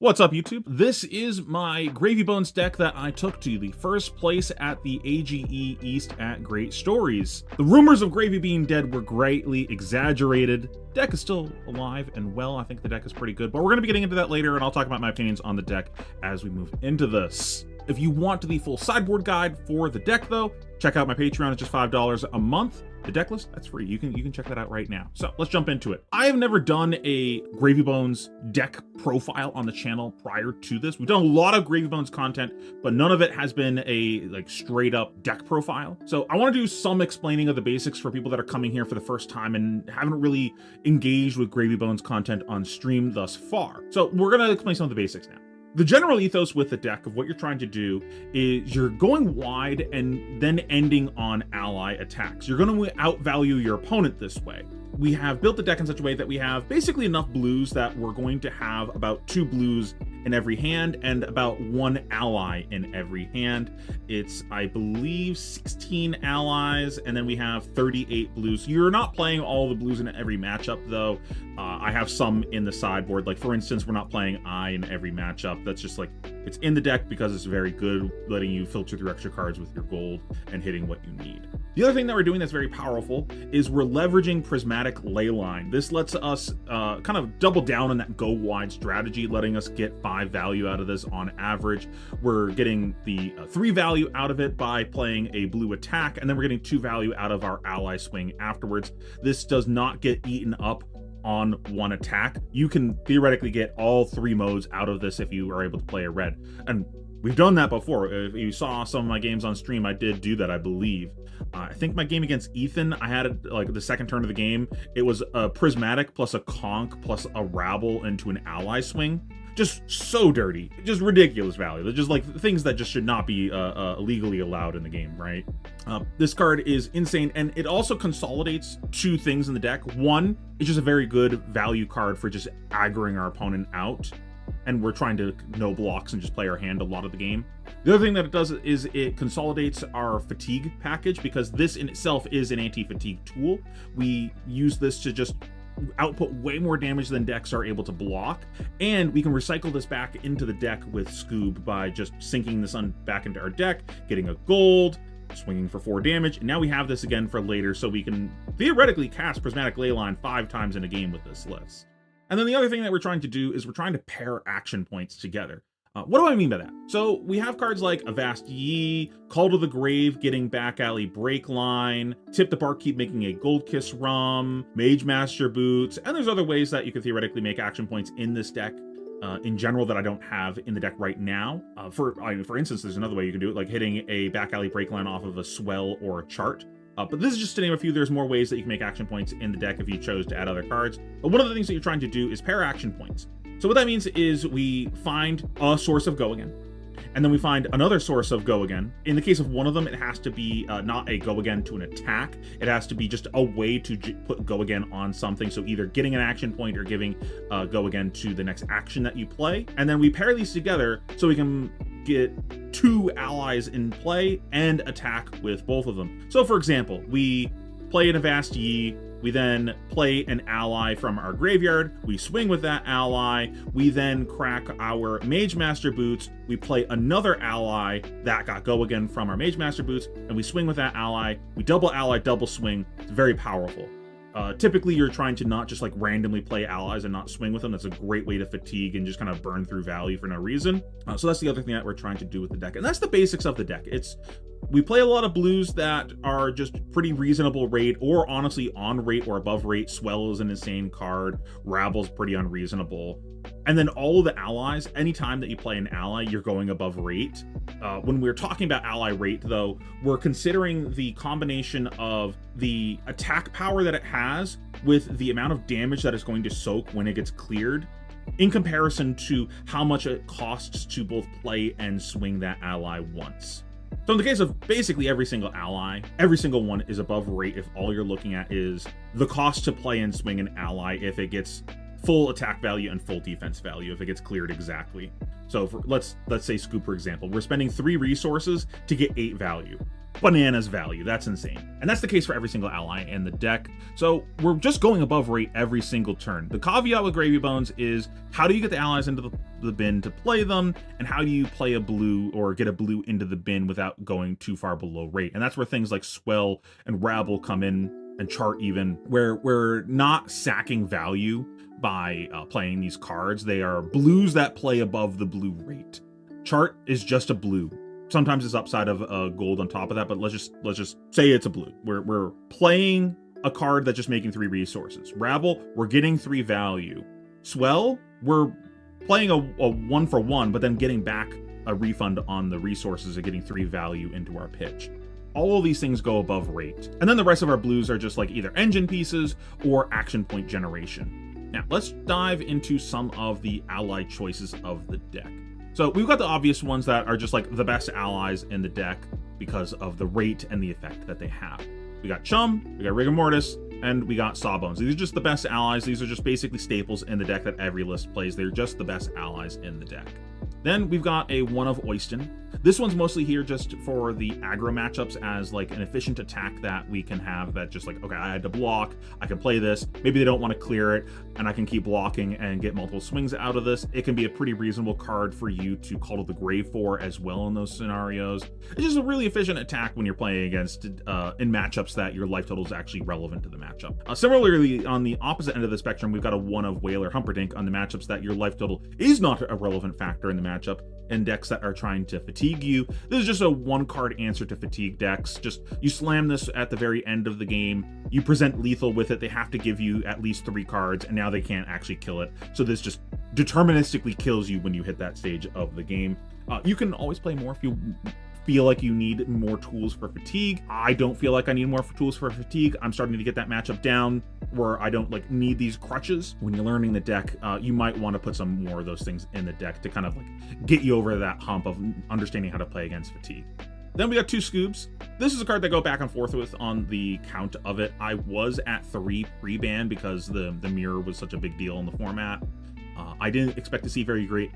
What's up, YouTube? This is my Gravy Bones deck that I took to the first place at the AGE East at Great Stories. The rumors of Gravy being dead were greatly exaggerated. Deck is still alive and well. I think the deck is pretty good, but we're going to be getting into that later, and I'll talk about my opinions on the deck as we move into this. If you want the full sideboard guide for the deck, though, check out my Patreon. It's just $5 a month. The deck list, that's free. You can check that out right now. So let's jump into it. I have never done a Gravy Bones deck profile on the channel prior to this. We've done a lot of Gravy Bones content, but none of it has been a straight up deck profile. So I want to do some explaining of the basics for people that are coming here for the first time and haven't really engaged with Gravy Bones content on stream thus far. So we're going to explain some of the basics now. The general ethos with the deck of what you're trying to do is you're going wide and then ending on ally attacks. You're going to outvalue your opponent this way. We have built the deck in such a way that we have basically enough blues that we're going to have about 2 blues in every hand and about 1 ally in every hand. It's, I believe, 16 allies, and then we have 38 blues. You're not playing all the blues in every matchup, though. I have some in the sideboard. Like, for instance, we're not playing I in every matchup. That's just like, it's in the deck because it's very good, letting you filter through extra cards with your gold and hitting what you need. The other thing that we're doing that's very powerful is we're leveraging Prismatic Leyline. This lets us kind of double down on that go wide strategy, letting us get 5 value out of this on average. We're getting the 3 value out of it by playing a blue attack, and then we're getting 2 value out of our ally swing afterwards. This does not get eaten up on 1 attack. You can theoretically get all 3 modes out of this if you are able to play a red. And we've done that before. If you saw some of my games on stream, I did do that, I believe. I think my game against Ethan, I had like the second turn of the game. It was a Prismatic plus a Conch plus a Rabble into an ally swing. Just so dirty. Just ridiculous value. They're just like things that just should not be legally allowed in the game, right? This card is insane, and it also consolidates 2 things in the deck. One, it's just a very good value card for just aggroing our opponent out, and we're trying to no blocks and just play our hand a lot of the game. The other thing that it does is it consolidates our fatigue package, because this in itself is an anti-fatigue tool. We use this to just output way more damage than decks are able to block, and we can recycle this back into the deck with Scoob by just sinking this back into our deck, getting a gold, swinging for 4 damage, and now we have this again for later, so we can theoretically cast Prismatic Leyline 5 times in a game with this list. And then the other thing that we're trying to do is we're trying to pair action points together. What do I mean by that? So we have cards like Avast Ye, Call to the Grave, getting Back Alley Breakline, Tip the Barkeep, making a Gold Kiss Rum, Mage Master Boots, and there's other ways that you could theoretically make action points in this deck in general that I don't have in the deck right now. For instance, there's another way you can do it, like hitting a Back Alley Breakline off of a Swell or a Chart. But this is just to name a few. There's more ways that you can make action points in the deck if you chose to add other cards. But one of the things that you're trying to do is pair action points. So what that means is we find a source of Go Again, and then we find another source of Go Again. In the case of one of them, it has to be not a Go Again to an attack. It has to be just a way to put Go Again on something. So either getting an action point or giving Go Again to the next action that you play. And then we pair these together so we can get 2 allies in play and attack with both of them. So for example, we play an Avast Ye, we then play an ally from our graveyard, we swing with that ally, we then crack our Mage Master Boots, we play another ally that got Go Again from our Mage Master Boots, and we swing with that ally, we double ally, double swing. It's very powerful. Typically, you're trying to not just like randomly play allies and not swing with them. That's a great way to fatigue and just kind of burn through value for no reason. So that's the other thing that we're trying to do with the deck. And that's the basics of the deck. We play a lot of blues that are just pretty reasonable rate, or honestly on rate or above rate. Swell is an insane card. Rabble's pretty unreasonable. And then all of the allies, anytime that you play an ally, you're going above rate. When we're talking about ally rate, though, we're considering the combination of the attack power that it has with the amount of damage that it's going to soak when it gets cleared, in comparison to how much it costs to both play and swing that ally once. So in the case of basically every single ally, every single one is above rate if all you're looking at is the cost to play and swing an ally if it gets full attack value and full defense value if it gets cleared exactly. So let's say Scoop, for example, we're spending 3 resources to get 8 value. bananas value. That's insane. And that's the case for every single ally in the deck. So we're just going above rate every single turn. The caveat with Gravy Bones is how do you get the allies into the bin to play them, and how do you play a blue or get a blue into the bin without going too far below rate? And that's where things like Swell and Rabble come in, and Chart even, where we're not sacking value by playing these cards. They are blues that play above the blue rate. Chart is just a blue. Sometimes it's upside of gold on top of that, but let's just say it's a blue. We're playing a card that's just making 3 resources. Rabble, we're getting 3 value. Swell, we're playing a 1-for-1, but then getting back a refund on the resources and getting 3 value into our pitch. All of these things go above rate. And then the rest of our blues are just like either engine pieces or action point generation. Now, let's dive into some of the ally choices of the deck. So we've got the obvious ones that are just like the best allies in the deck because of the rate and the effect that they have. We got Chum, we got Rigor Mortis, and we got Sawbones. These are just the best allies. These are just basically staples in the deck that every list plays. They're just the best allies in the deck. Then we've got a One of Oyston. This one's mostly here just for the aggro matchups as like an efficient attack that we can have that just like, okay, I had to block, I can play this. Maybe they don't want to clear it, and I can keep blocking and get multiple swings out of this. It can be a pretty reasonable card for you to Call to the Grave for as well in those scenarios. It's just a really efficient attack when you're playing against in matchups that your life total is actually relevant to the matchup. Similarly, on the opposite end of the spectrum, we've got a One of Whaler Humperdinck on the matchups that your life total is not a relevant factor in the matchup. In decks that are trying to fatigue you, this is just a 1-card answer to fatigue decks. Just you slam this at the very end of the game, you present lethal with it, they have to give you at least 3 cards, and now they can't actually kill it. So this just deterministically kills you when you hit that stage of the game. You can always play more if you feel like you need more tools for fatigue. I don't feel like I need more tools for fatigue. I'm starting to get that matchup down where I don't like need these crutches. When you're learning the deck, you might want to put some more of those things in the deck to kind of like get you over that hump of understanding how to play against fatigue. Then we got 2 Scoobs. This is a card that I go back and forth with on the count of it. I was at 3 pre-ban because the mirror was such a big deal in the format. I didn't expect to see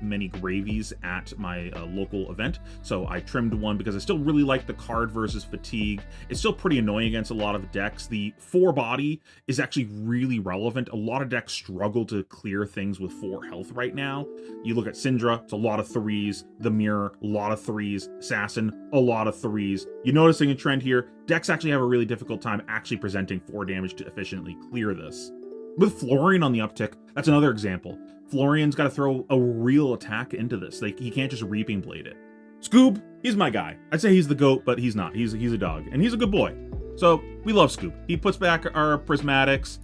many gravies at my local event, so I trimmed 1 because I still really like the card versus fatigue. It's still pretty annoying against a lot of decks. The 4 body is actually really relevant. A lot of decks struggle to clear things with 4 health right now. You look at Syndra, it's a lot of 3s. The Mirror, a lot of 3s. Assassin, a lot of 3s. You're noticing a trend here. Decks actually have a really difficult time actually presenting 4 damage to efficiently clear this. With Florian on the uptick, that's another example. Florian's got to throw a real attack into this. Like, he can't just Reaping Blade it. Scoob, he's my guy. I'd say he's the GOAT, but he's not. He's a dog, and he's a good boy. So we love Scoob. He puts back our prismatics.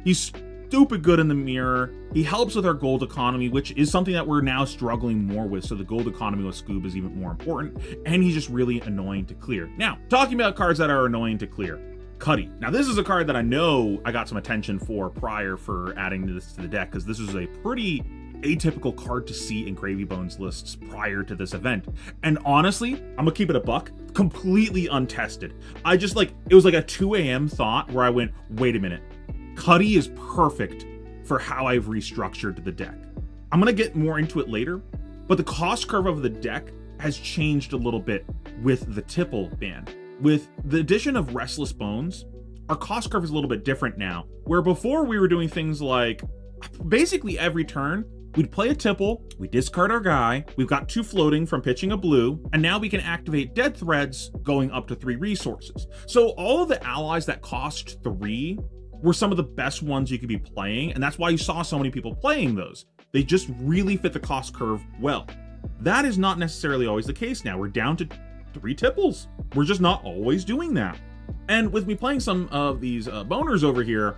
He's stupid good in the mirror. He helps with our gold economy, which is something that we're now struggling more with. So the gold economy with Scoob is even more important, and he's just really annoying to clear. Now, talking about cards that are annoying to clear. Cuddy. Now, this is a card that I know I got some attention for prior for adding this to the deck, because this is a pretty atypical card to see in Gravy Bones lists prior to this event. And honestly, I'm gonna keep it a buck, completely untested. I just it was like a 2 a.m. thought where I went, wait a minute, Cuddy is perfect for how I've restructured the deck. I'm gonna get more into it later, but the cost curve of the deck has changed a little bit with the Tipple ban. With the addition of Restless Bones, our cost curve is a little bit different now, where before we were doing things like basically every turn, we'd play a Tipple, we discard our guy, we've got 2 floating from pitching a blue, and now we can activate Dead Threads going up to 3 resources. So all of the allies that cost 3 were some of the best ones you could be playing, and that's why you saw so many people playing those. They just really fit the cost curve well. That is not necessarily always the case now. We're down to 3 Tipples. We're just not always doing that. And with me playing some of these boners over here,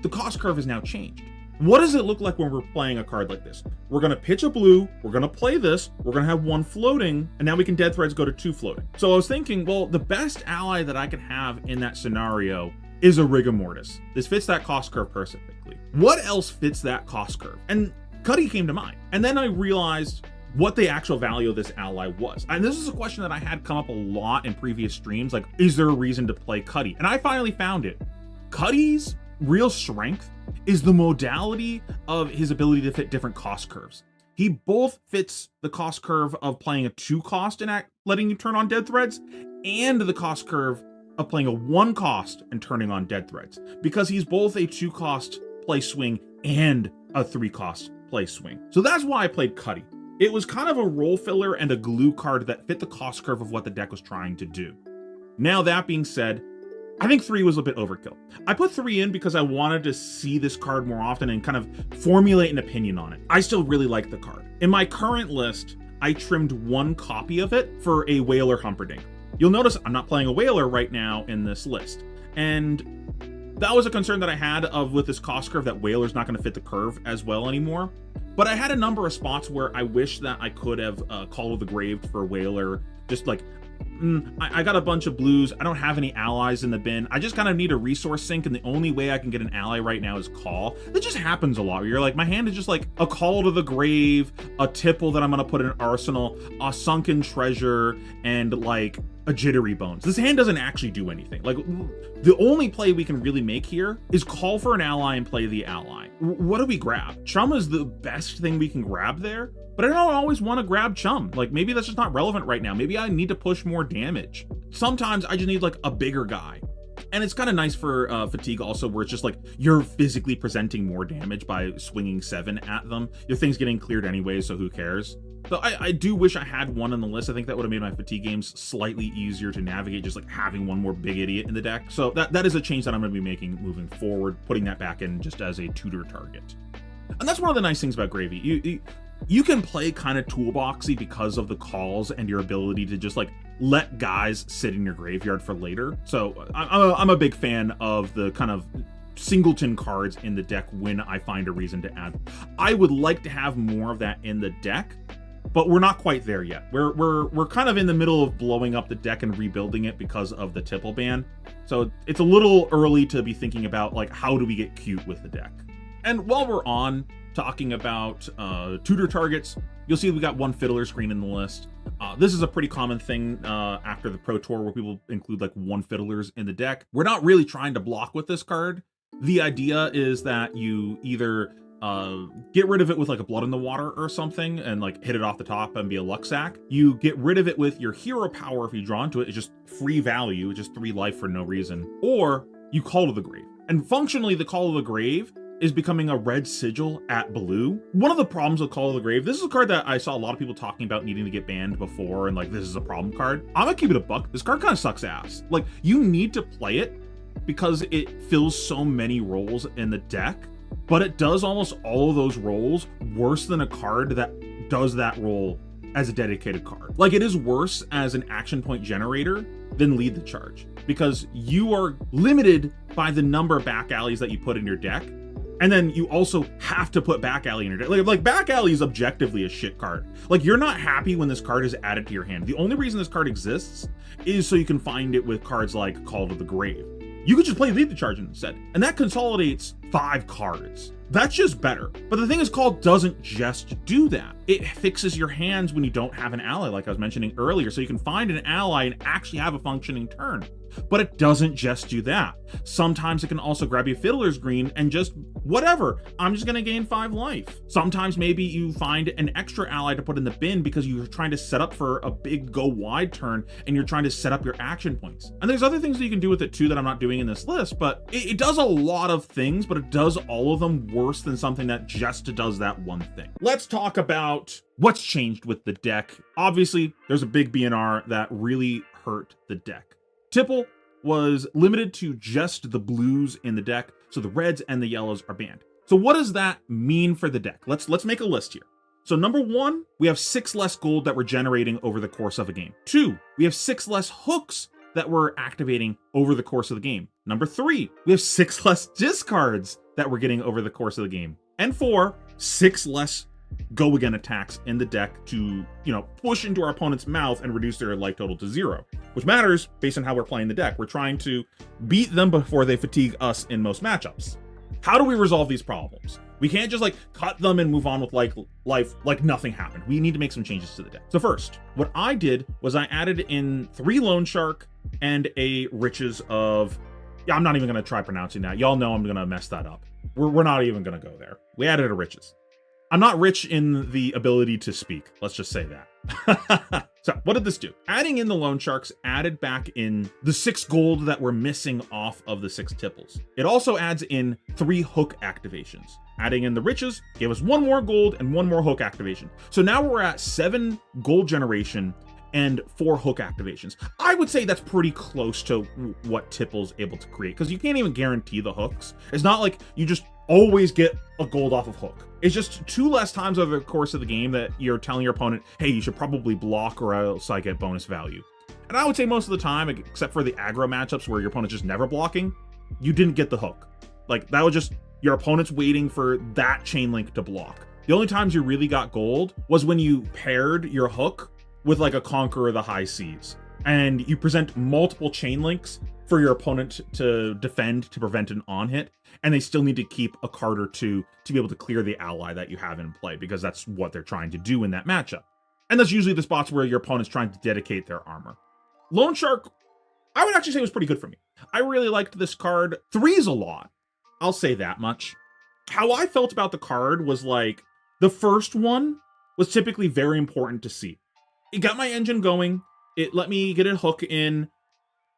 the cost curve has now changed. What does it look like when we're playing a card like this? We're going to pitch a blue, we're going to play this, we're going to have 1 floating, and now we can Dead Threads go to 2 floating. So I was thinking, well, the best ally that I can have in that scenario is a Rigor Mortis. This fits that cost curve perfectly. What else fits that cost curve? And Cuddy came to mind. And then I realized what the actual value of this ally was. And this is a question that I had come up a lot in previous streams, like, is there a reason to play Cuddy? And I finally found it. Cuddy's real strength is the modality of his ability to fit different cost curves. He both fits the cost curve of playing a 2 cost and letting you turn on Dead Threads, and the cost curve of playing a 1 cost and turning on Dead Threads, because he's both a 2 cost play swing and a 3 cost play swing. So that's why I played Cuddy. It was kind of a role filler and a glue card that fit the cost curve of what the deck was trying to do. Now, that being said, I think 3 was a bit overkill. I put 3 in because I wanted to see this card more often and kind of formulate an opinion on it. I still really like the card. In my current list, I trimmed 1 copy of it for a Whaler Humperdinck. You'll notice I'm not playing a Whaler right now in this list. And that was a concern that I had with this cost curve, that Whaler's not going to fit the curve as well anymore. But I had a number of spots where I wish that I could have Call of the Grave for Whaler, just like, I got a bunch of blues. I don't have any allies in the bin. I just kind of need a resource sink, and the only way I can get an ally right now is Call. That just happens a lot. Where you're like, my hand is just like a Call to the Grave, a Tipple that I'm gonna put in an Arsenal, a Sunken Treasure, and like a Jittery Bones. This hand doesn't actually do anything. Like, the only play we can really make here is call for an ally and play the ally. What do we grab? Chum is the best thing we can grab there, but I don't always want to grab Chum. Like, maybe that's just not relevant right now. Maybe I need to push more damage. Sometimes I just need like a bigger guy. And it's kind of nice for fatigue also, where it's just like you're physically presenting more damage by swinging 7 at them. Your thing's getting cleared anyway, so who cares? So I do wish I had 1 on the list. I think that would have made my fatigue games slightly easier to navigate, just like having 1 more big idiot in the deck. So that is a change that I'm going to be making moving forward, putting that back in just as a tutor target. And that's one of the nice things about Gravy. You can play kind of toolboxy because of the calls and your ability to just like let guys sit in your graveyard for later. So I'm a big fan of the kind of singleton cards in the deck when I find a reason to add. I would like to have more of that in the deck, but we're not quite there yet. We're kind of in the middle of blowing up the deck and rebuilding it because of the Tipple ban. So it's a little early to be thinking about like, how do we get cute with the deck? And while we're on talking about tutor targets, you'll see we got 1 Fiddler screen in the list. This is a pretty common thing after the Pro Tour, where people include like 1 Fiddlers in the deck. We're not really trying to block with this card. The idea is that you either get rid of it with like a Blood in the Water or something and like hit it off the top and be a luck sack. You get rid of it with your hero power if you draw into it. It's just free value, it's just 3 life for no reason. Or you Call to the Grave. And functionally, the Call to the Grave is becoming a red sigil at blue. One of the problems with Call of the Grave, this is a card that I saw a lot of people talking about needing to get banned before, and like, this is a problem card. I'm gonna keep it a buck. This card kind of sucks ass. Like, you need to play it because it fills so many roles in the deck, but it does almost all of those roles worse than a card that does that role as a dedicated card. Like, it is worse as an action point generator than Lead the Charge, because you are limited by the number of back alleys that you put in your deck. And then you also have to put Back Alley in your deck. Like Back Alley is objectively a shit card. Like, you're not happy when this card is added to your hand. The only reason this card exists is so you can find it with cards like Call to the Grave. You could just play Lead the Charge instead, and that consolidates 5 cards. That's just better. But the thing is, Call doesn't just do that. It fixes your hands when you don't have an ally, like I was mentioning earlier, so you can find an ally and actually have a functioning turn. But it doesn't just do that. Sometimes it can also grab you Fiddler's Green and just, whatever, I'm just gonna gain 5 life. Sometimes maybe you find an extra ally to put in the bin because you're trying to set up for a big go wide turn and you're trying to set up your action points. And there's other things that you can do with it too that I'm not doing in this list, but it does a lot of things, but it does all of them worse than something that just does that one thing. Let's talk about what's changed with the deck. Obviously, there's a big BNR that really hurt the deck. Tipple was limited to just the blues in the deck, so the reds and the yellows are banned. So what does that mean for the deck? Let's make a list here. So number 1, we have 6 less gold that we're generating over the course of a game. 2, we have 6 less hooks that we're activating over the course of the game. Number 3, we have 6 less discards that we're getting over the course of the game. And 4, 6 less go again attacks in the deck to, push into our opponent's mouth and reduce their life total to 0, which matters based on how we're playing the deck. We're trying to beat them before they fatigue us in most matchups. How do we resolve these problems? We can't just cut them and move on with life like nothing happened. We need to make some changes to the deck. So first, what I did was I added in 3 Loan Shark and a Riches of, I'm not even gonna try pronouncing that. Y'all know I'm gonna mess that up. We're not even gonna go there. We added a Riches. I'm not rich in the ability to speak. Let's just say that. So what did this do? Adding in the loan sharks added back in the 6 gold that were missing off of the 6 tipples. It also adds in 3 hook activations. Adding in the riches gave us 1 more gold and 1 more hook activation. So now we're at 7 gold generation and 4 hook activations. I would say that's pretty close to what Tipple's able to create, because you can't even guarantee the hooks. It's not like you just always get a gold off of hook. It's just 2 less times over the course of the game that you're telling your opponent, hey, you should probably block or else I get bonus value. And I would say most of the time, except for the aggro matchups where your opponent's just never blocking, you didn't get the hook. Like, that was just your opponent's waiting for that chain link to block. The only times you really got gold was when you paired your hook with like a Conqueror of the High Seas, and you present multiple chain links for your opponent to defend to prevent an on hit, and they still need to keep a card or 2 to be able to clear the ally that you have in play, because that's what they're trying to do in that matchup. And that's usually the spots where your opponent's trying to dedicate their armor. Loan Shark, I would actually say was pretty good for me. I really liked this card. 3's a lot, I'll say that much. How I felt about the card was like, the first one was typically very important to see. It got my engine going. It let me get a hook in.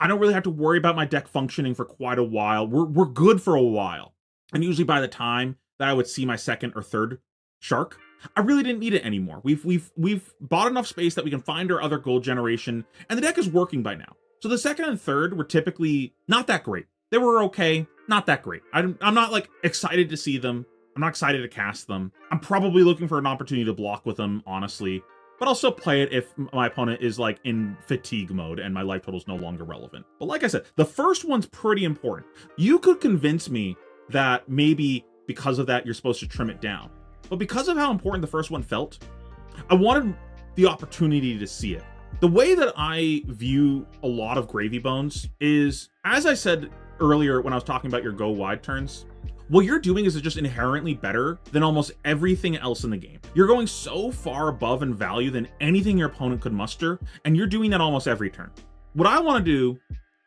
I don't really have to worry about my deck functioning for quite a while. We're good for a while. And usually by the time that I would see my 2nd or 3rd shark, I really didn't need it anymore. We've bought enough space that we can find our other gold generation, and the deck is working by now. So the 2nd and 3rd were typically not that great. They were okay, not that great. I'm not like excited to see them. I'm not excited to cast them. I'm probably looking for an opportunity to block with them, honestly. But I'll still play it if my opponent is like in fatigue mode and my life total is no longer relevant. But like I said, the first one's pretty important. You could convince me that maybe because of that, you're supposed to trim it down. But because of how important the first one felt, I wanted the opportunity to see it. The way that I view a lot of Gravy Bones is, as I said earlier when I was talking about your go wide turns, what you're doing is just inherently better than almost everything else in the game. You're going so far above in value than anything your opponent could muster, and you're doing that almost every turn. What I want to do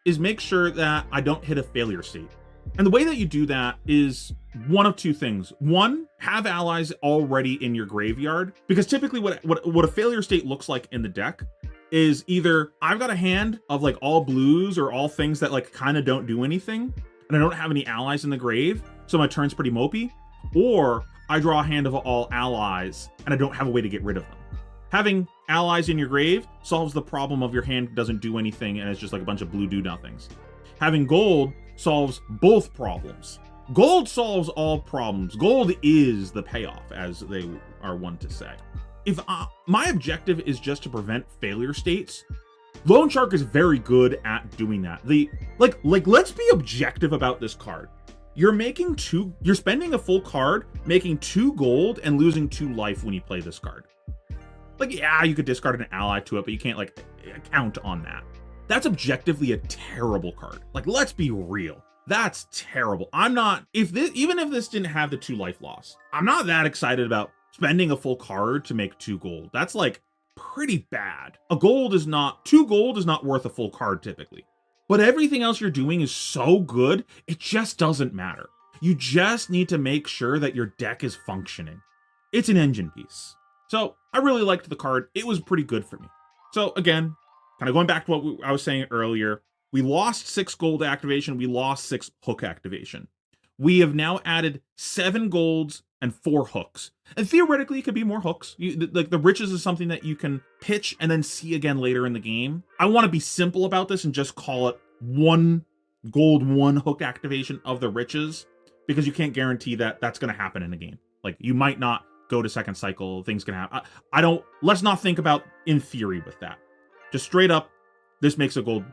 is make sure that I don't hit a failure state. And the way that you do that is one of 2 things. 1, have allies already in your graveyard, because typically what a failure state looks like in the deck is either I've got a hand of like all blues or all things that like kind of don't do anything, and I don't have any allies in the grave, so my turn's pretty mopey, or I draw a hand of all allies and I don't have a way to get rid of them. Having allies in your grave solves the problem of your hand doesn't do anything and it's just like a bunch of blue do-nothings. Having gold solves both problems. Gold solves all problems. Gold is the payoff, as they are one to say. If my objective is just to prevent failure states, Loan Shark is very good at doing that. Let's be objective about this card. You're spending a full card, making 2 gold and losing 2 life when you play this card. Like, yeah, you could discard an ally to it, but you can't like count on that. That's objectively a terrible card. Like, let's be real. That's terrible. Even if this didn't have the 2 life loss, I'm not that excited about spending a full card to make 2 gold. That's like pretty bad. 2 gold is not worth a full card typically. But everything else you're doing is so good, it just doesn't matter. You just need to make sure that your deck is functioning. It's an engine piece. So I really liked the card. It was pretty good for me. So again, kind of going back to what I was saying earlier, we lost 6 gold activation. We lost 6 hook activation. We have now added 7 golds and 4 hooks. And theoretically, it could be more hooks. The riches is something that you can pitch and then see again later in the game. I want to be simple about this and just call it 1 gold, 1 hook activation of the riches, because you can't guarantee that that's going to happen in a game. Like, you might not go to second cycle, things can happen. Let's not think about in theory with that. Just straight up, this makes a gold,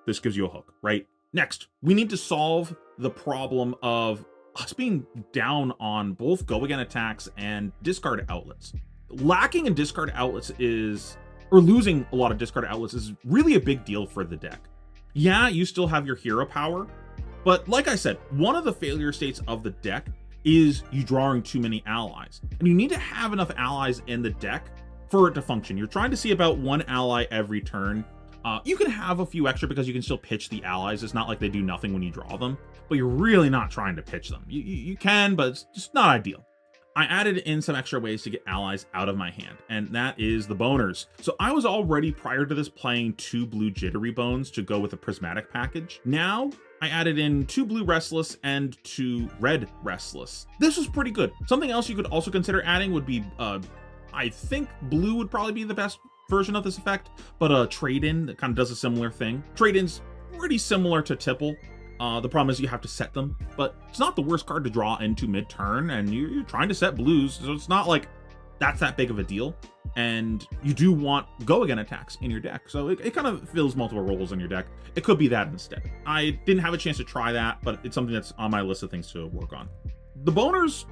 this gives you a hook, right? Next, we need to solve the problem of us being down on both go again attacks and discard outlets. Lacking in discard outlets or losing a lot of discard outlets is really a big deal for the deck. Yeah, you still have your hero power, but like I said, one of the failure states of the deck is you drawing too many allies. And you need to have enough allies in the deck for it to function. You're trying to see about 1 ally every turn. You can have a few extra because you can still pitch the allies. It's not like they do nothing when you draw them, but you're really not trying to pitch them. You can, but it's just not ideal. I added in some extra ways to get allies out of my hand, and that is the boners. So I was already, prior to this, playing 2 blue Jittery Bones to go with a prismatic package. Now, I added in 2 blue Restless and 2 red Restless. This was pretty good. Something else you could also consider adding would be, I think blue would probably be the best version of this effect, but a trade-in that kind of does a similar thing. Trade-in's pretty similar to Tipple. The problem is you have to set them, but it's not the worst card to draw into mid-turn, and you're trying to set blues, so it's not like that's that big of a deal. And you do want go-again attacks in your deck, so it kind of fills multiple roles in your deck. It could be that instead. I didn't have a chance to try that, but it's something that's on my list of things to work on. The boners,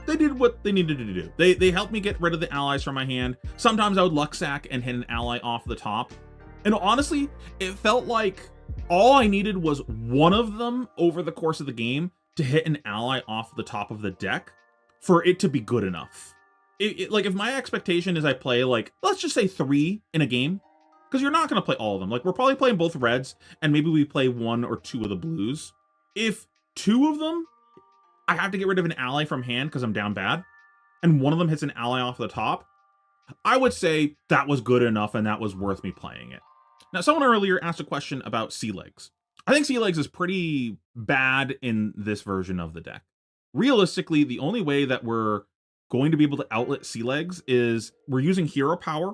they did what they needed to do. They helped me get rid of the allies from my hand. Sometimes I would luck sack and hit an ally off the top. And honestly, it felt like all I needed was one of them over the course of the game to hit an ally off the top of the deck for it to be good enough. Like, if my expectation is I play, like, let's just say 3 in a game, because you're not going to play all of them. Like, we're probably playing both reds, and maybe we play 1 or 2 of the blues. If 2 of them, I have to get rid of an ally from hand because I'm down bad, and one of them hits an ally off the top, I would say that was good enough and that was worth me playing it. Now, someone earlier asked a question about Sea Legs. I think Sea Legs is pretty bad in this version of the deck. Realistically, the only way that we're going to be able to outlet Sea Legs is we're using hero power,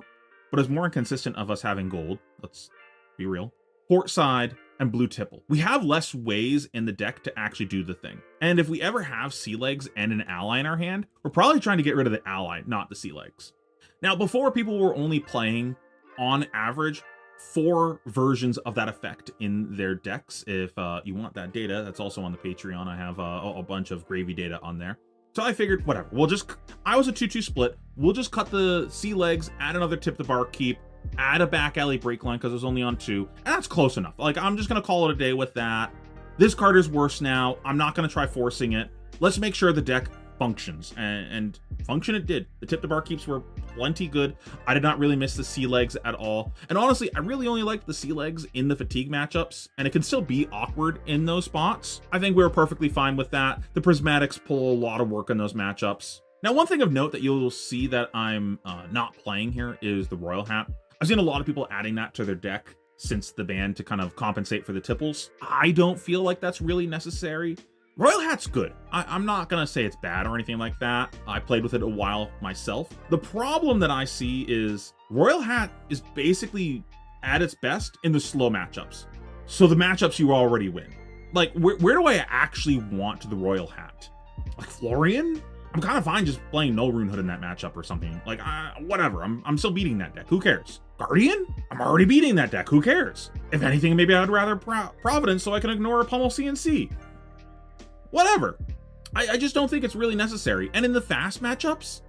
but it's more inconsistent of us having gold. Let's be real. Port side and blue Tipple. We have less ways in the deck to actually do the thing. And if we ever have Sea Legs and an ally in our hand, we're probably trying to get rid of the ally, not the Sea Legs. Now, before, people were only playing, on average, 4 versions of that effect in their decks. If you want that data, that's also on the Patreon. I have a bunch of gravy data on there. So I figured, whatever, I was a 2-2 split. We'll just cut the Sea Legs, add another Tip the Barkeep, add a back alley break line because it was only on 2, and that's close enough. Like, I'm just going to call it a day with that. This card is worse now. I'm not going to try forcing it. Let's make sure the deck functions, and function it did. The Tip the Barkeeps were plenty good. I did not really miss the Sea Legs at all, and honestly, I really only liked the Sea Legs in the fatigue matchups, and it can still be awkward in those spots. I think we were perfectly fine with that. The Prismatics pull a lot of work in those matchups. Now, one thing of note that you'll see that I'm not playing here is the Royal Hat. I've seen a lot of people adding that to their deck since the ban to kind of compensate for the Tipples. I don't feel like that's really necessary. Royal Hat's good. I'm not gonna say it's bad or anything like that. I played with it a while myself. The problem that I see is Royal Hat is basically at its best in the slow matchups. So the matchups you already win. Like, where do I actually want the Royal Hat? Like Florian? I'm kind of fine just playing No Rune Hood in that matchup or something. Like, whatever. I'm still beating that deck. Who cares? Guardian? I'm already beating that deck. Who cares? If anything, maybe I'd rather Providence so I can ignore a Pummel CNC. Whatever. I just don't think it's really necessary. And in the fast matchups,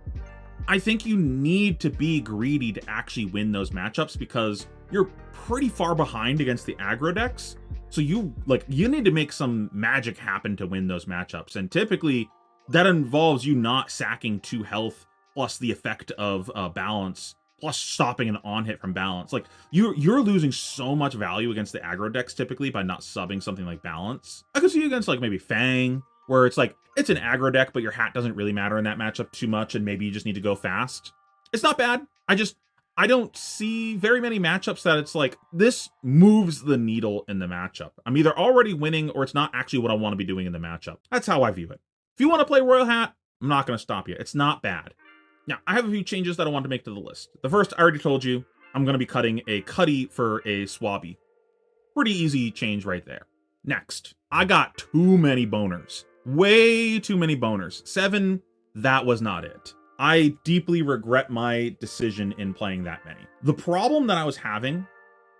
I think you need to be greedy to actually win those matchups because you're pretty far behind against the aggro decks. So you need to make some magic happen to win those matchups. And typically that involves you not sacking 2 health plus the effect of balance plus stopping an on hit from balance. Like, you're losing so much value against the aggro decks typically by not subbing something like balance. I could see you against like maybe Fang, where it's like it's an aggro deck, but your hat doesn't really matter in that matchup too much, and maybe you just need to go fast. It's not bad. I don't see very many matchups that it's like this moves the needle in the matchup. I'm either already winning or it's not actually what I want to be doing in the matchup. That's how I view it. If you want to play Royal Hat, I'm not going to stop you. It's not bad. Now, I have a few changes that I want to make to the list. The first, I already told you, I'm going to be cutting a Cuddy for a Swabby. Pretty easy change right there. Next, I got too many boners. Way too many boners. 7, that was not it. I deeply regret my decision in playing that many. The problem that I was having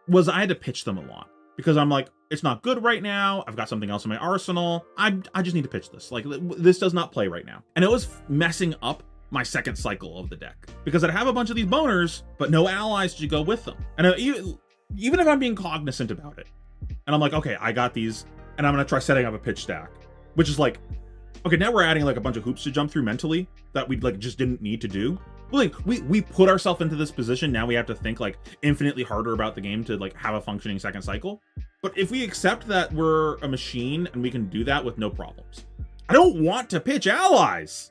was I had to pitch them a lot. Because I'm like, it's not good right now. I've got something else in my arsenal. I just need to pitch this. Like, this does not play right now. And it was messing up my second cycle of the deck because I'd have a bunch of these boners but no allies to go with them, and even if I'm being cognizant about it and I'm like, okay, I got these and I'm gonna try setting up a pitch stack, which is like, okay, now we're adding like a bunch of hoops to jump through mentally that we like just didn't need to do. Like, we put ourselves into this position. Now we have to think like infinitely harder about the game to like have a functioning second cycle. But if we accept that we're a machine and we can do that with no problems, I don't want to pitch allies.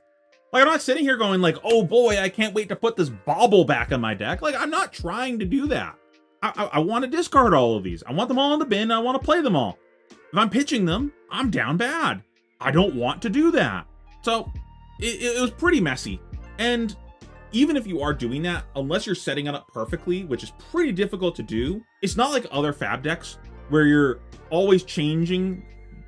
Like, I'm not sitting here going like, oh boy, I can't wait to put this bauble back in my deck. Like, I'm not trying to do that. I want to discard all of these. I want them all in the bin. I want to play them all. If I'm pitching them, I'm down bad. I don't want to do that. So it was pretty messy. And even if you are doing that, unless you're setting it up perfectly, which is pretty difficult to do, it's not like other fab decks where you're always changing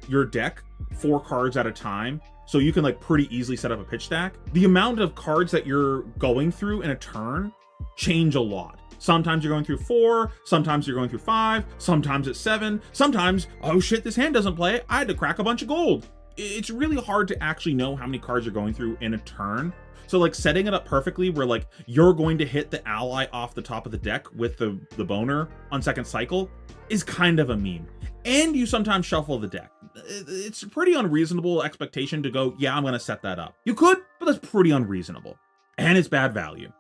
your deck 4 cards at a time. So you can like pretty easily set up a pitch stack. The amount of cards that you're going through in a turn change a lot. Sometimes you're going through 4, sometimes you're going through 5, sometimes it's 7, sometimes, oh shit, this hand doesn't play, I had to crack a bunch of gold. It's really hard to actually know how many cards you're going through in a turn. So like setting it up perfectly where like you're going to hit the ally off the top of the deck with the boner on second cycle is kind of a meme. And you sometimes shuffle the deck. It's a pretty unreasonable expectation to go, yeah, I'm going to set that up. You could, but that's pretty unreasonable. And it's bad value.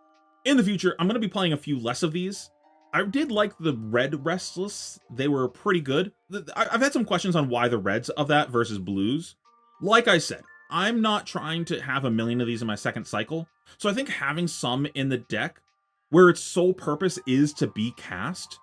In the future, I'm going to be playing a few less of these. I did like the red Restless. They were pretty good. I've had some questions on why the reds of that versus blues. Like I said, I'm not trying to have a million of these in my second cycle. So I think having some in the deck where its sole purpose is to be cast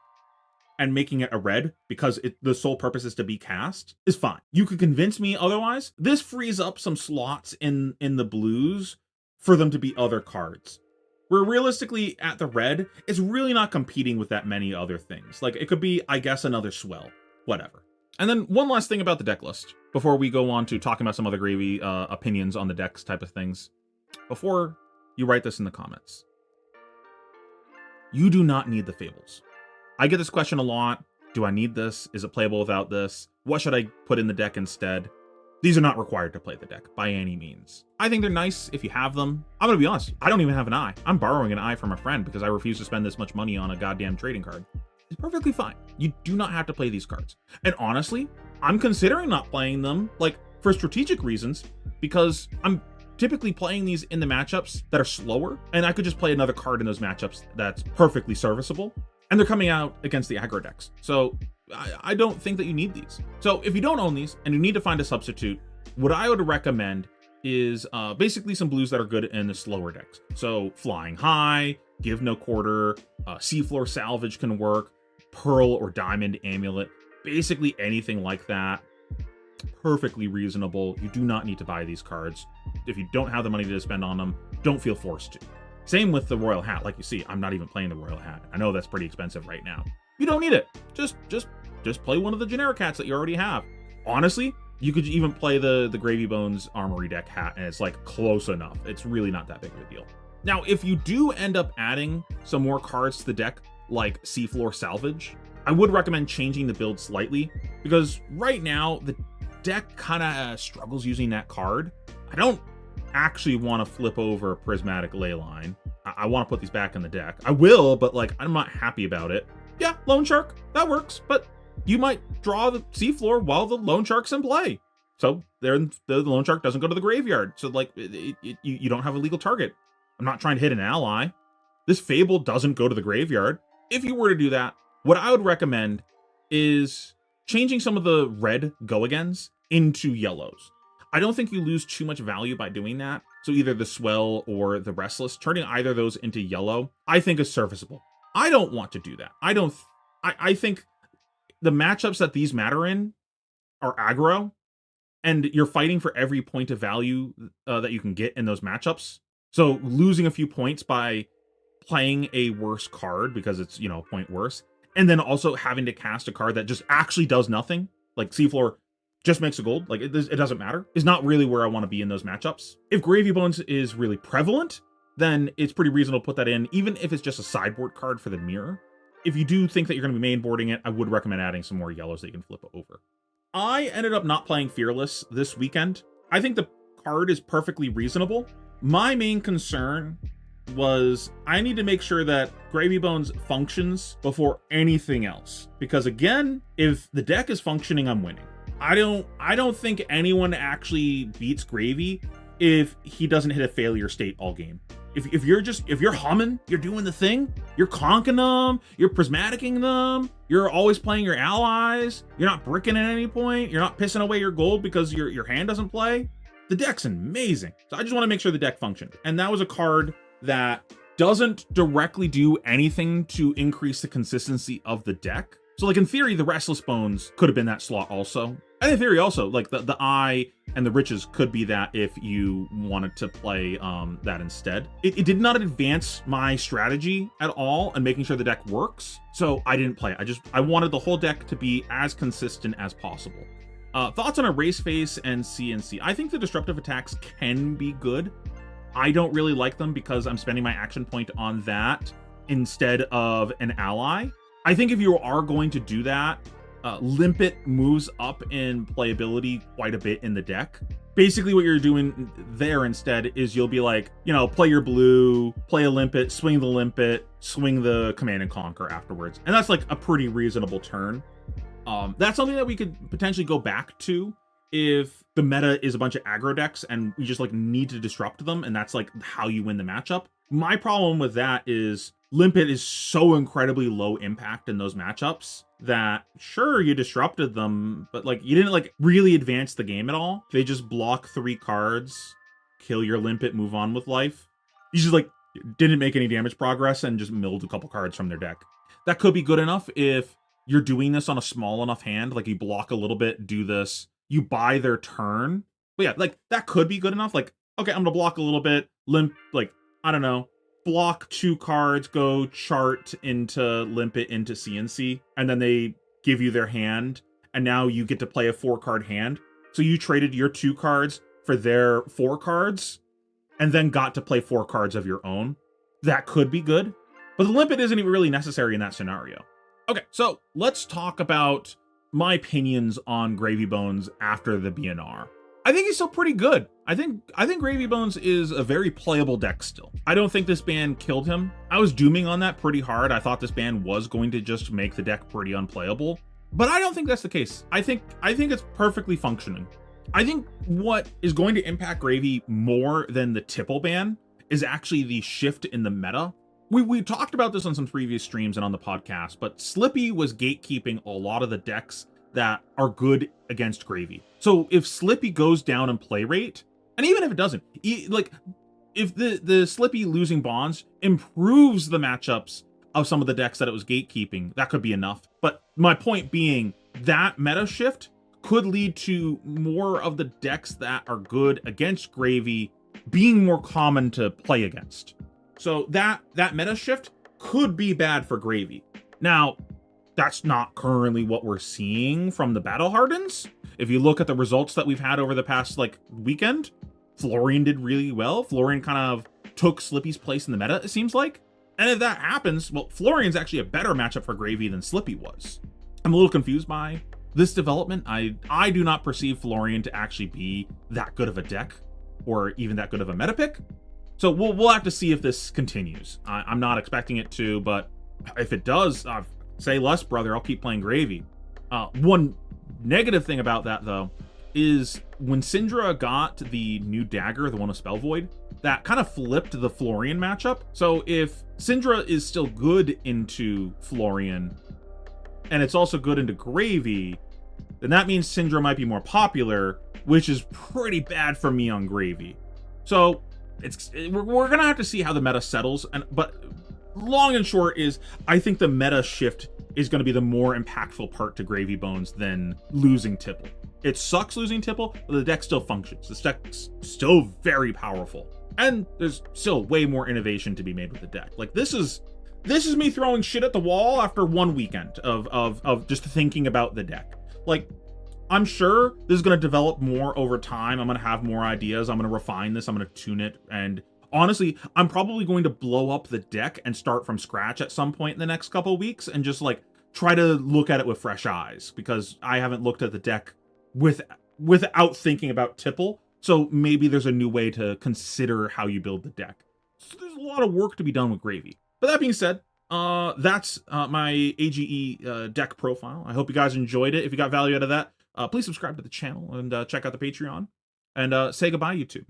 and making it a red because the sole purpose is to be cast is fine. You could convince me otherwise. This frees up some slots in the blues for them to be other cards. Where realistically at the red, it's really not competing with that many other things. Like it could be, I guess, another swell, whatever. And then one last thing about the deck list before we go on to talking about some other gravy opinions on the decks type of things. Before you write this in the comments, you do not need the Fables. I get this question a lot. Do I need this? Is it playable without this? What should I put in the deck instead? These are not required to play the deck by any means. I think they're nice if you have them. I'm gonna be honest, I don't even have an eye. I'm borrowing an eye from a friend because I refuse to spend this much money on a goddamn trading card. It's perfectly fine. You do not have to play these cards. And honestly, I'm considering not playing them, like, for strategic reasons, because I'm typically playing these in the matchups that are slower, and I could just play another card in those matchups that's perfectly serviceable. And they're coming out against the aggro decks. So I don't think that you need these. So if you don't own these and you need to find a substitute, what I would recommend is basically some blues that are good in the slower decks. So Flying High, Give No Quarter, Seafloor Salvage can work, Pearl or Diamond Amulet, basically anything like that. Perfectly reasonable. You do not need to buy these cards. If you don't have the money to spend on them, don't feel forced to. Same with the Royal Hat. Like you see, I'm not even playing the Royal Hat. I know that's pretty expensive right now. You don't need it. Just play one of the generic hats that you already have. Honestly, you could even play the Gravy Bones Armory deck hat, and it's like close enough. It's really not that big of a deal. Now, if you do end up adding some more cards to the deck, like Seafloor Salvage, I would recommend changing the build slightly, because right now, the deck kind of struggles using that card. I don't actually want to flip over Prismatic Leyline. I want to put these back in the deck. I will, but like, I'm not happy about it. Yeah, Loan Shark, that works, but you might draw the Seafloor while the Loan Shark's in play. So the Loan Shark doesn't go to the graveyard. So like, you don't have a legal target. I'm not trying to hit an ally. This Fable doesn't go to the graveyard. If you were to do that, what I would recommend is changing some of the red go-agains into yellows. I don't think you lose too much value by doing that. So either the Swell or the Restless, turning either of those into yellow, I think is serviceable. I don't want to do that. I think the matchups that these matter in are aggro, and you're fighting for every point of value that you can get in those matchups. So losing a few points by playing a worse card because it's, a point worse, and then also having to cast a card that just actually does nothing, like Seafloor just makes a gold, like it doesn't matter, is not really where I want to be in those matchups. If Gravy Bones is really prevalent, then it's pretty reasonable to put that in, even if it's just a sideboard card for the mirror. If you do think that you're going to be mainboarding it, I would recommend adding some more yellows that you can flip over. I ended up not playing Fearless this weekend. I think the card is perfectly reasonable. My main concern was I need to make sure that Gravy Bones functions before anything else. Because again, if the deck is functioning, I'm winning. I don't think anyone actually beats Gravy if he doesn't hit a failure state all game. If you're humming, you're doing the thing, you're conking them, you're prismaticing them, you're always playing your allies, you're not bricking at any point, you're not pissing away your gold because your hand doesn't play, the deck's amazing. So I just want to make sure the deck functioned. And that was a card that doesn't directly do anything to increase the consistency of the deck. So like in theory, the Restless Bones could have been that slot also. And in theory also, like the Eye and the Riches could be that if you wanted to play that instead. It did not advance my strategy at all and making sure the deck works. So I didn't play it. I wanted the whole deck to be as consistent as possible. Thoughts on Erase Face and CNC? I think the disruptive attacks can be good. I don't really like them because I'm spending my action point on that instead of an ally. I think if you are going to do that, Limpet moves up in playability quite a bit in the deck. Basically what you're doing there instead is you'll be like, you know, play your blue, play a Limpet, swing the Limpet, swing the Command and Conquer afterwards. And that's like a pretty reasonable turn. That's something that we could potentially go back to if the meta is a bunch of aggro decks and we just like need to disrupt them, and that's like how you win the matchup. My problem with that is Limpet is so incredibly low impact in those matchups that sure, you disrupted them, but like you didn't like really advance the game at all. They just block 3 cards, kill your Limpet, move on with life. You just like didn't make any damage progress and just milled a couple cards from their deck. That could be good enough if you're doing this on a small enough hand, like you block a little bit, do this, you buy their turn. But yeah, like that could be good enough. Like, okay, I'm gonna block a little bit, like, I don't know, block 2 cards, go chart into Limpet into CNC, and then they give you their hand, and now you get to play a 4-card hand. So you traded your 2 cards for their 4 cards, and then got to play 4 cards of your own. That could be good. But the Limpet isn't even really necessary in that scenario. Okay, so let's talk about my opinions on Gravy Bones after the BNR. I think he's still pretty good. I think Gravy Bones is a very playable deck still. I don't think this ban killed him. I was dooming on that pretty hard. I thought this ban was going to just make the deck pretty unplayable, but I don't think that's the case. I think it's perfectly functioning. I think what is going to impact Gravy more than the Tipple ban is actually the shift in the meta. We talked about this on some previous streams and on the podcast, but Slippy was gatekeeping a lot of the decks that are good against Gravy. So if Slippy goes down in play rate, and even if it doesn't, like if the Slippy losing bonds improves the matchups of some of the decks that it was gatekeeping, that could be enough. But my point being that meta shift could lead to more of the decks that are good against Gravy being more common to play against. So that meta shift could be bad for Gravy. Now, that's not currently what we're seeing from the Battle Hardens. If you look at the results that we've had over the past like weekend, Florian did really well. Florian kind of took Slippy's place in the meta, it seems like. And if that happens, well, Florian's actually a better matchup for Gravy than Slippy was. I'm a little confused by this development. I do not perceive Florian to actually be that good of a deck or even that good of a meta pick. So we'll have to see if this continues. I'm not expecting it to, but if it does, say less, brother. I'll keep playing Gravy. One negative thing about that, though, is when Syndra got the new dagger, the one with Spell Void, that kind of flipped the Florian matchup. So if Syndra is still good into Florian, and it's also good into Gravy, then that means Syndra might be more popular, which is pretty bad for me on Gravy. So we're gonna have to see how the meta settles, but long and short is I think the meta shift is going to be the more impactful part to Gravy Bones than losing Tipple. It sucks losing Tipple, but the deck still functions. This deck's still very powerful, and there's still way more innovation to be made with the deck. Like this is me throwing shit at the wall after one weekend of just thinking about the deck. Like, I'm sure this is going to develop more over time. I'm going to have more ideas. I'm going to refine this. I'm going to tune it. And honestly, I'm probably going to blow up the deck and start from scratch at some point in the next couple of weeks and just like try to look at it with fresh eyes, because I haven't looked at the deck without thinking about Tipple. So maybe there's a new way to consider how you build the deck. So there's a lot of work to be done with Gravy. But that being said, that's my AGE deck profile. I hope you guys enjoyed it. If you got value out of that, please subscribe to the channel and check out the Patreon. And say goodbye, YouTube.